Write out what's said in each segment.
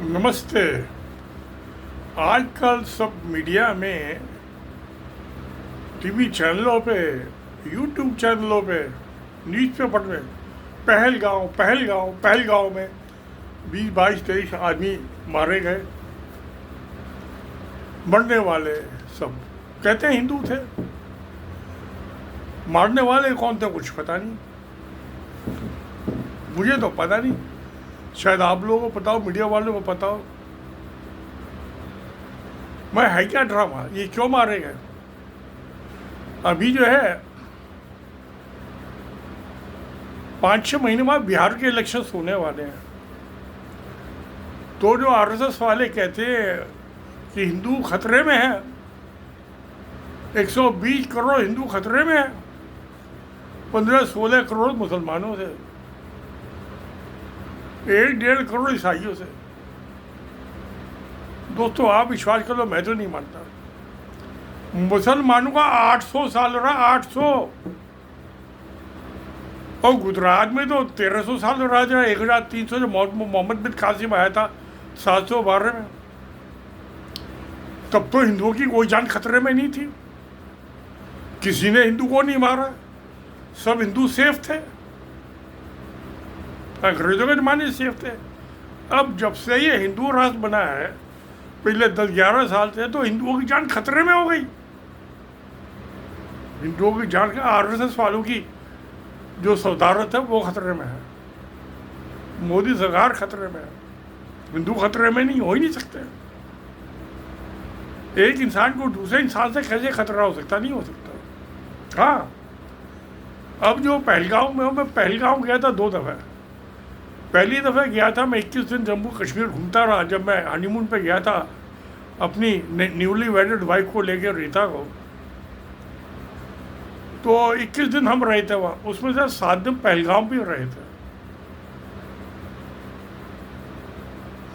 नमस्ते। आजकल सब मीडिया में, टीवी चैनलों पे, यूट्यूब चैनलों पे, न्यूज़पेपर में पहलगांव में 20-22-23 आदमी मारे गए। मरने वाले सब कहते हैं हिंदू थे, मारने वाले कौन थे कुछ पता नहीं, मुझे तो पता नहीं, शायद आप लोगों को पता हो, मीडिया वालों को पता हो। मैं है क्या ड्रामा, ये क्यों मारे गए? अभी जो है 5-6 महीने बाद बिहार के इलेक्शन होने वाले हैं, तो जो आरएसएस वाले कहते हैं कि हिंदू खतरे में है, 120 करोड़ हिंदू खतरे में है 15-16 करोड़ मुसलमानों से, 1-1.5 करोड़ ईसाइयों से। दोस्तों आप विश्वास कर लो, मैं तो नहीं मानता। मुसलमानों का 800 साल रहा, 800, और गुजरात में तो 1300 साल रहा था, 1300 जो मोहम्मद बिन कासिम आया था 712 में, तब तो हिंदुओं की कोई जान खतरे में नहीं थी, किसी ने हिंदू को नहीं मारा, सब हिंदू सेफ थे, अंग्रेजों के जमाने सेफ थे। अब जब से ये हिंदू राष्ट्र बना है, पहले 10-11 साल से, तो हिंदुओं की जान खतरे में हो गई। हिंदुओं की जान का, आरएसएस वालों की जो सौदारत है वो खतरे में है, मोदी सरकार खतरे में है, हिंदू खतरे में नहीं, हो ही नहीं सकते। एक इंसान को दूसरे इंसान से कैसे खतरा हो सकता? नहीं हो सकता। हाँ, अब जो पहलगांव में हो, मैं पहलगांव गया था 2 दफ़ा। पहली दफ़ा गया था मैं 21 दिन जम्मू कश्मीर घूमता रहा, जब मैं हनीमून पे गया था अपनी न्यूली वेडेड वाइफ को लेकर, रीता को। तो 21 दिन हम रहे थे वहाँ, उसमें से 7 दिन पहलगाम भी रहे थे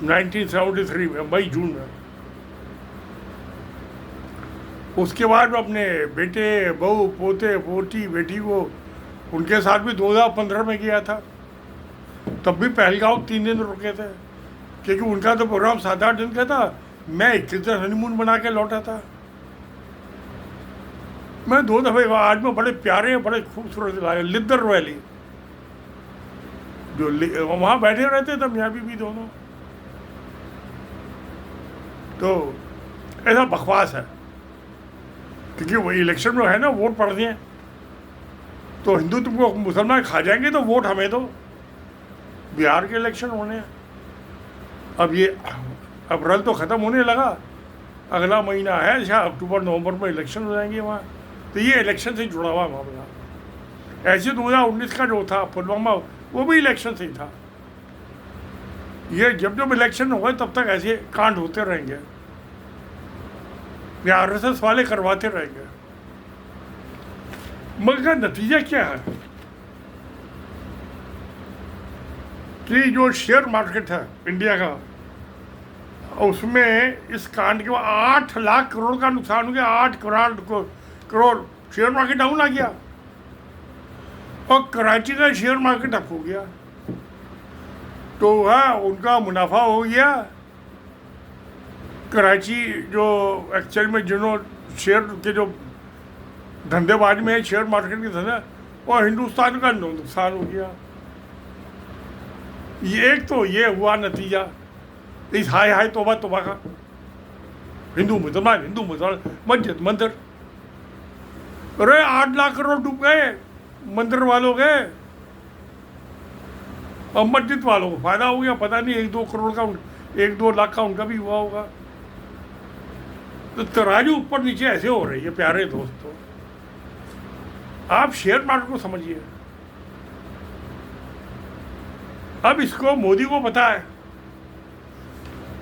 1973 में, मई-जून में। उसके बाद मैं अपने बेटे, बहू, पोते, पोती, बेटी को, उनके साथ भी 2015 में गया था। तब भी पहलगाम 3 दिन रुके थे, क्योंकि उनका तो प्रोग्राम 7-8 दिन का था, मैं 21 दिन हनीमून बना के लौटा था। मैं 2 दफ़े आज में बड़े प्यारे, बड़े खूबसूरत लगे, लिद्दर वैली, जो वहाँ बैठे रहते थे मियाँ बीवी दोनों। तो ऐसा बकवास है, क्योंकि वो इलेक्शन में है ना, वोट पड़ दिए तो हिंदू तुमको मुसलमान खा जाएंगे, तो वोट हमें दो। बिहार के इलेक्शन होने हैं, अब ये अप्रैल तो ख़त्म होने लगा, अगला महीना है, शायद अक्टूबर-नवंबर में इलेक्शन हो जाएंगे वहाँ। तो ये इलेक्शन से जुड़ा हुआ मामला। ऐसे 2019 का जो था पुलवामा, वो भी इलेक्शन से ही था। ये जब जब इलेक्शन होगा तब तक ऐसे कांड होते रहेंगे, या आरएसएस वाले करवाते रहेंगे। मगर नतीजा क्या है कि जो शेयर मार्केट है इंडिया का, उसमें इस कांड के बाद 8 लाख करोड़ का नुकसान हो गया। 8 करोड़ शेयर मार्केट डाउन आ गया, और कराची का शेयर मार्केट अप हो गया। तो वह उनका मुनाफा हो गया। कराची जो एक्चुअल में जिन्होंने शेयर के जो धंधेबाज में है, शेयर मार्केट के धंधे, और हिंदुस्तान का नुकसान हो गया। ये एक तो ये हुआ नतीजा इस हाय तौबा तौबा का, हिंदू मुसलमान मस्जिद मंदिर। अरे 8 लाख करोड़ डूब गए मंदिर वालों के, और मस्जिद वालों को फायदा हो गया, पता नहीं 1-2 करोड़ का, 1-2 लाख का उनका भी हुआ होगा। तो तराजू ऊपर नीचे ऐसे हो रही है प्यारे दोस्तों। आप शेयर मार्केट को समझिए। अब इसको मोदी को पता है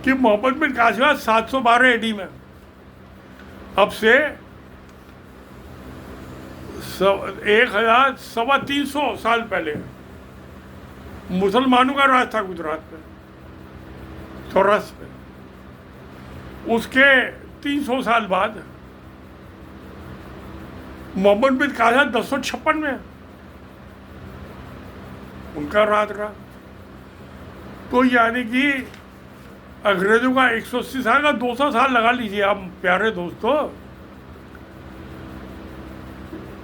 कि मोहम्मद बिन कासिम 712 एडी में, अब से 1300 साल पहले मुसलमानों का राज था गुजरात में, सौराष्ट्र में। उसके 300 साल बाद मोहम्मद बिन कासिम 1056 में उनका राज रहा। तो यानी कि अंग्रेजों का 180 साल का 200 साल लगा लीजिए आप प्यारे दोस्तों,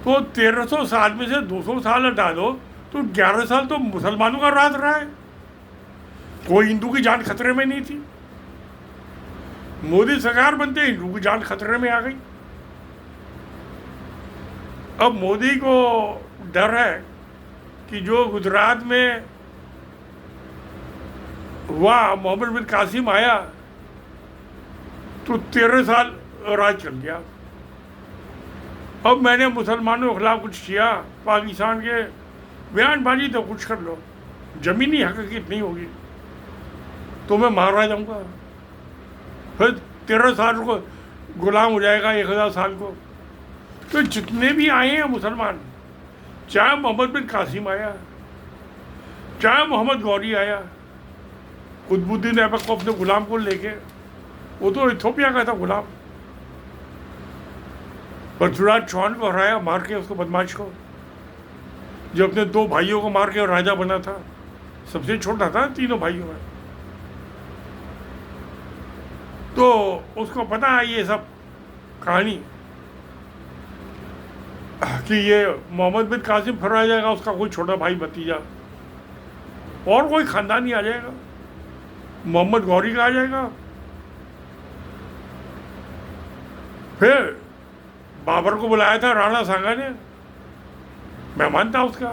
तो 1300 साल में से 200 साल हटा दो तो 11 साल तो मुसलमानों का राज रहा है। कोई हिंदू की जान खतरे में नहीं थी। मोदी सरकार बनते हिंदू की जान खतरे में आ गई। अब मोदी को डर है कि जो गुजरात में हुआ, मोहम्मद बिन कासिम आया तो 13 साल राज चल गया। अब मैंने मुसलमानों के खिलाफ कुछ किया, पाकिस्तान के बयानबाजी तो कुछ कर लो, जमीनी हकीकत नहीं होगी तो मैं मारा जाऊंगा, फिर 13 साल को गुलाम हो जाएगा 1000 साल को। तो जितने भी आए हैं मुसलमान, चाहे मोहम्मद बिन कासिम आया, चाहे मोहम्मद गौरी आया, कुतुबुद्दीन ऐबक को अपने गुलाम को लेके, वो तो इथोपिया का था गुलाम, पृथ्वीराज चौहान को हराया मार के, उसको बदमाश को, जो अपने 2 भाइयों को मार के राजा बना था, सबसे छोटा था तीनों भाइयों में। तो उसको पता है ये सब कहानी कि ये मोहम्मद बिन कासिम फिर आ जाएगा, उसका कोई छोटा भाई भतीजा और कोई खानदानी आ जाएगा, मोहम्मद गौरी का आ जाएगा, फिर बाबर को बुलाया था राणा सांगा ने, मेहमान था उसका,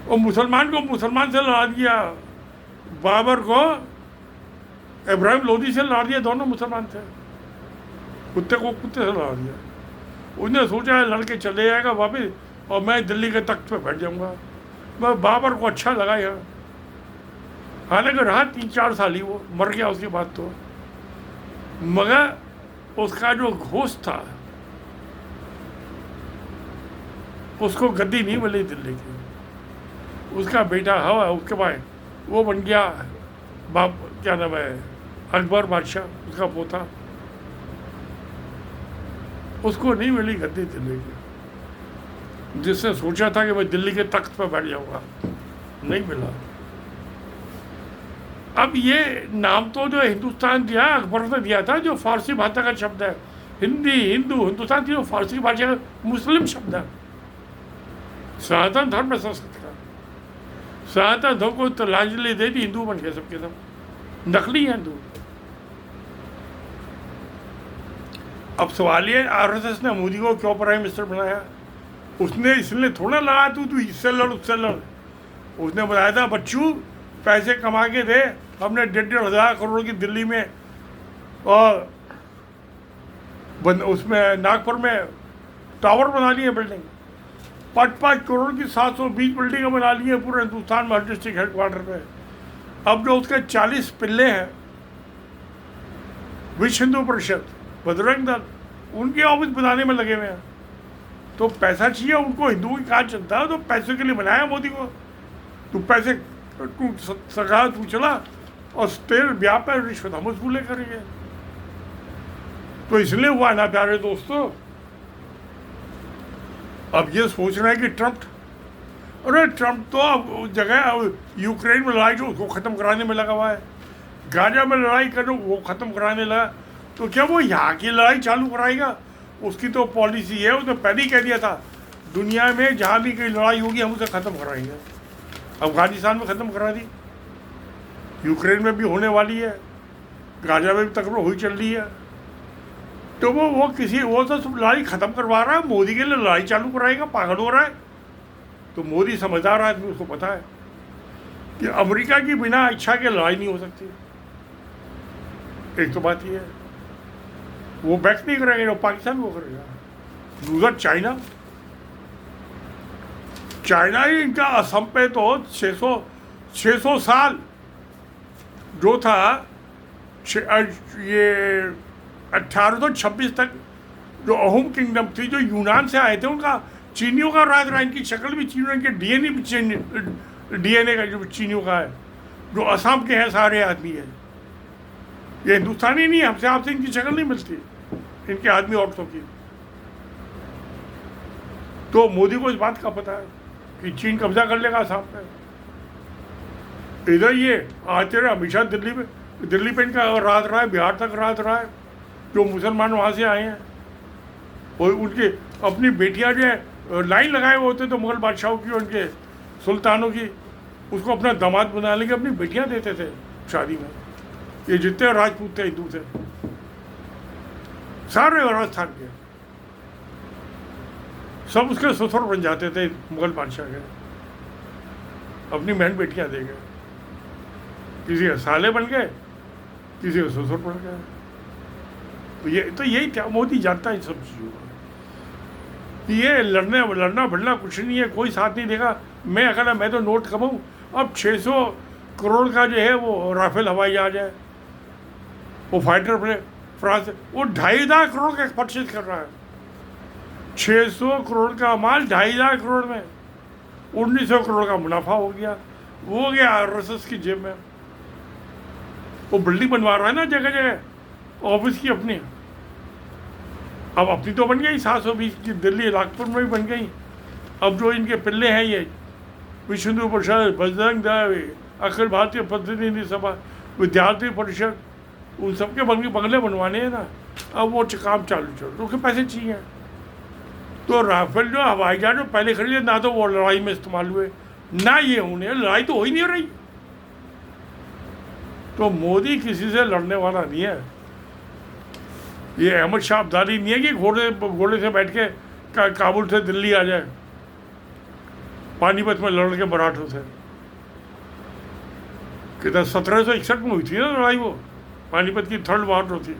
और मुसलमान को मुसलमान से लड़ा दिया, बाबर को इब्राहिम लोदी से लड़ा दिया, दोनों मुसलमान थे, कुत्ते को कुत्ते से लड़ा दिया। उसने सोचा है लड़के चले जाएगा वापिस और मैं दिल्ली के तख्त पे बैठ जाऊंगा। मैं बाबर को अच्छा लगा यहाँ, हालांकि रहा 3-4 साल ही, वो मर गया उसके बाद तो, मगर उसका जो घोष था उसको गद्दी नहीं मिली दिल्ली की। उसका बेटा हवा, उसके बाद वो बन गया क्या नाम है, अकबर बादशाह, उसका पोता, उसको नहीं मिली गद्दी दिल्ली की। जिसने सोचा था कि मैं दिल्ली के तख्त पर बैठ जाऊंगा, नहीं मिला। अब ये नाम तो जो हिंदुस्तान दिया अकबर ने दिया था, जो फारसी भाषा का शब्द है, हिंदी हिंदू हिंदुस्तान की जो फारसी भाषा का मुस्लिम शब्द है, सनातन धर्म है संस्कृत का। सनातन धर्म को तलांजलि दे दी, हिंदू बन गए सबके सब, नकली हिंदू। अब सवाल ये, आरएसएस ने मोदी को क्यों प्राइम मिनिस्टर बनाया? उसने इसलिए थोड़ा लगा तू इससे लड़ उससे लड़, उसने बताया था बच्चू पैसे कमा के दे, हमने 1,500 करोड़ की दिल्ली में और उसमें नागपुर में टावर बना लिए, बिल्डिंग 5-5 करोड़ की 720 बिल्डिंगें बना ली हैं पूरे हिंदुस्तान में, डिस्ट्रिक्ट हेडक्वार्टर पे। अब जो उसके 40 पिल्ले हैं, विश्व हिंदू परिषद, बजरंग दल, उनके ऑफिस बनाने में लगे हुए हैं। तो पैसा चाहिए उनको, हिंदुओं की कहा चलता है, तो पैसे के लिए बनाया मोदी को। तू पैसे तू सरकार तू चला और तेरे ब्याह पर रिश्वत हम वसूले करेंगे। तो इसलिए हुआ ना प्यारे दोस्तों। अब ये सोच रहे हैं कि ट्रंप, अरे ट्रंप तो अब जगह यूक्रेन में लड़ाई जो उसको ख़त्म कराने में लगा हुआ है, गाजा में लड़ाई करो वो ख़त्म कराने लगा, तो क्या वो यहाँ की लड़ाई चालू कराएगा? उसकी तो पॉलिसी है, उसने पहले ही कह दिया था दुनिया में जहाँ भी कोई लड़ाई होगी हम उसे ख़त्म कराएंगे। अफगानिस्तान में ख़त्म करा दी, यूक्रेन में भी होने वाली है, गाजा में भी तकरीबन हुई चल रही है। तो वो किसी वो तो लड़ाई ख़त्म करवा रहा है, मोदी के लिए लड़ाई चालू कराएगा, पागल हो रहा है। तो मोदी समझदार आदमी, उसको पता है कि अमेरिका की बिना इच्छा के लड़ाई नहीं हो सकती। एक तो बात ये है, वो बैक नहीं करेगा, वो पाकिस्तान को करेगा। दूसरा चाइना ही इनका असम पे तो 600 साल जो था, ये 1826 तक जो अहोम किंगडम थी, जो यूनान से आए थे, उनका चीनियों का राज रहा। इनकी शक्ल भी चीनियों के डीएनए का जो चीनियों का है, जो असम के हैं सारे आदमी है, ये हिंदुस्तानी नहीं है। हमसे आपसे इनकी शक्ल नहीं मिलती, इनके आदमी औरतों की। तो मोदी को इस बात का पता है कि चीन कब्जा कर लेगा असम पे। इधर ये आते रहे हमेशा दिल्ली में, दिल्ली पेन का राज रहा है, बिहार तक राज रहा है, जो मुसलमान वहाँ से आए हैं। और उनके अपनी बेटियाँ जो है लाइन लगाए हुए होते तो मुग़ल बादशाहों की, उनके सुल्तानों की, उसको अपना दामाद बनाने के अपनी बेटियाँ देते थे शादी में। ये जितने राजपूत थे हिंदू थे सारे राजस्थान के, सब उसके ससुर बन जाते थे मुग़ल बादशाह के, अपनी बहन बेटियाँ दे गए। किसी के साले बन गए, किसी के ससुर बन गए। तो यही क्या मोदी जानता है इन सब चीज़ों को। ये लड़ना बढ़ना कुछ नहीं है, कोई साथ नहीं देगा। मैं अगर मैं तो नोट कमाऊँ। अब 600 करोड़ का जो है वो राफेल हवाई जहाज है, वो फाइटर प्लेन फ्रांस, वो 2.5 करोड़ का परचेज कर रहा है। 600 करोड़ का माल 2.5 करोड़ में, 1900 करोड़ का मुनाफा हो गया। वो हो गया RSS की जेब में। वो बिल्डिंग बनवा रहा है ना जगह जगह, ऑफिस की अपनी। अब अपनी तो बन गई 720 की, दिल्ली नागपुर में भी बन गई। अब जो इनके पिल्ले हैं ये विश्व हिंदू परिषद, बजरंग दल, अखिल भारतीय प्रतिनिधि सभा, विद्यार्थी परिषद, उन सबके बंगले बनवाने हैं ना। अब वो काम चालू चल, उनके पैसे चाहिए। तो राफेल जो हवाई जहाज जो पहले खरीदे ना, तो वो लड़ाई में इस्तेमाल हुए ना, ये उन्हें लड़ाई तो हो ही नहीं रही। तो मोदी किसी से लड़ने वाला नहीं है। ये अहमद शाह अब्दाली नहीं है कि घोड़े से बैठ के काबुल से दिल्ली आ जाए, पानीपत में लड़ के मराठों से। कितना 1761 में हुई थी ना लड़ाई, वो पानीपत की 3rd वॉर जो थी।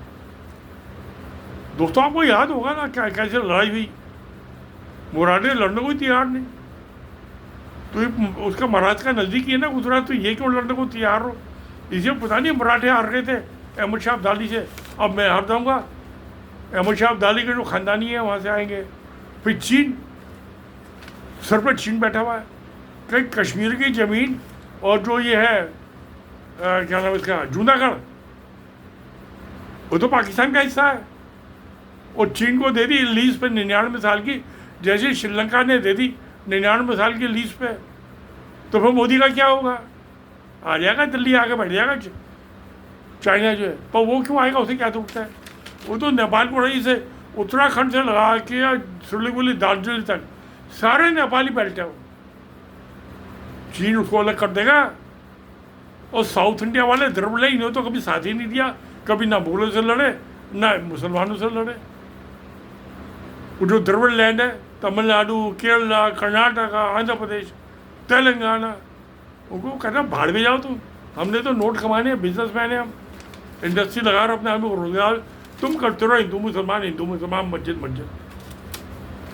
दोस्तों आपको याद होगा ना क्या कैसे लड़ाई हुई। मुरादे लड़ने को ही तैयार नहीं। तो ये उसका महाराष्ट्र का नज़दीकी है ना गुजरात, तो ये क्यों लड़ने को तैयार हो। इसे पता नहीं मराठे हार रहे थे अहमद शाह अब्दाली से, अब मैं हार जाऊँगा। अहमद शाह अब्दाली के जो ख़ानदानी है वहाँ से आएंगे। फिर चीन, सर पर चीन बैठा हुआ है। कहीं कश्मीर की ज़मीन और जो ये है क्या नाम इसका, जूनागढ़, वो तो पाकिस्तान का हिस्सा है। और चीन को दे दी लीज पे 99 साल की, जैसे श्रीलंका ने दे दी 99 साल की लीज पे। तो फिर मोदी का क्या होगा, आ जाएगा दिल्ली, आके बैठ जाएगा चाइना जो है। पर वो क्यों आएगा, उसे क्या दुखता है। वो तो नेपाल को रही से उत्तराखंड से लगा के सिलीगुड़ी दार्जिलिंग तक सारे नेपाली बैठे हो। चीन उसको अलग कर देगा। और साउथ इंडिया वाले द्रविड़ इन्होंने तो कभी साथ ही नहीं दिया, कभी ना मुगलों से लड़े ना मुसलमानों से लड़े। वो जो द्रविड़ लैंड है, तमिलनाडु, केरला, कर्नाटका, आंध्र प्रदेश, तेलंगाना, उनको कहना भाड़ में जाओ तुम, हमने तो नोट कमाने हैं, बिजनेसमैन है हम, इंडस्ट्री लगा रहे अपने आदमी को रोजगार, तुम करते रहो हिंदू मुसलमान, मस्जिद,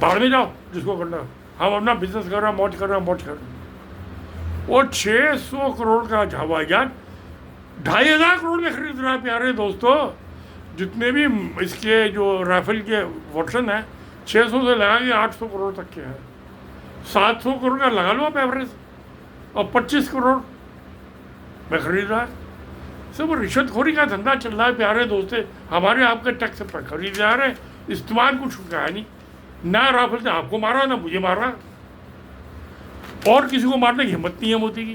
भाड़ में जाओ जिसको करना। हम अपना बिजनेस कर रहे हैं, मौज कर रहे हैं। और 600 करोड़ का हवाई जहाज 2,500 करोड़ में खरीद रहा है। प्यारे दोस्तों, जितने भी इसके जो राफेल के वर्जन है, 600 से लगा के 800 करोड़ तक के हैं। 700 करोड़ का लगा लो आप एवरेज, और 25 करोड़ में खरीद रहा है। सब रिश्वतखोरी का धंधा चल रहा है प्यारे दोस्तों। हमारे आपके टैक्स पर खरीद जा रहे हैं, इस्तेमाल कुछ कहा नहीं ना। राफेल ने आपको मारा ना मुझे मारा, और किसी को मारने की हिम्मत नहीं है मोदी की।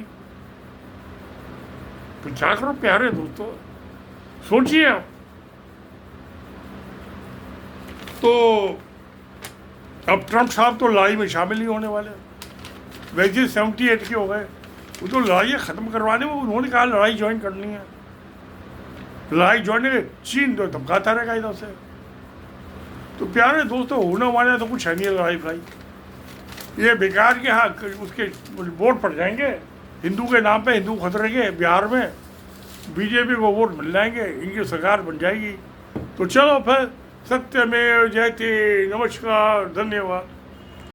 तो क्या करो प्यारे दोस्तों, सोचिए आप। तो अब ट्रंप साहब तो लड़ाई में शामिल नहीं होने वाले। वैसे 78 के हो गए, वो तो लड़ाई ख़त्म करवाने में उन्होंने कहा लड़ाई ज्वाइन करनी है। लड़ाई ज्वाइन, चीन तो धमकाता रहेगा इधर से। तो प्यारे दोस्तों, होने वाला तो कुछ है नहीं लड़ाई भाई। ये बेकार के हाँ उसके वोट पड़ जाएंगे हिंदू के नाम पे, हिंदू खतरे के। बिहार में बीजेपी को वोट मिल जाएंगे, इनकी सरकार बन जाएगी। तो चलो फिर, सत्यमेव जयते। नमस्कार, धन्यवाद।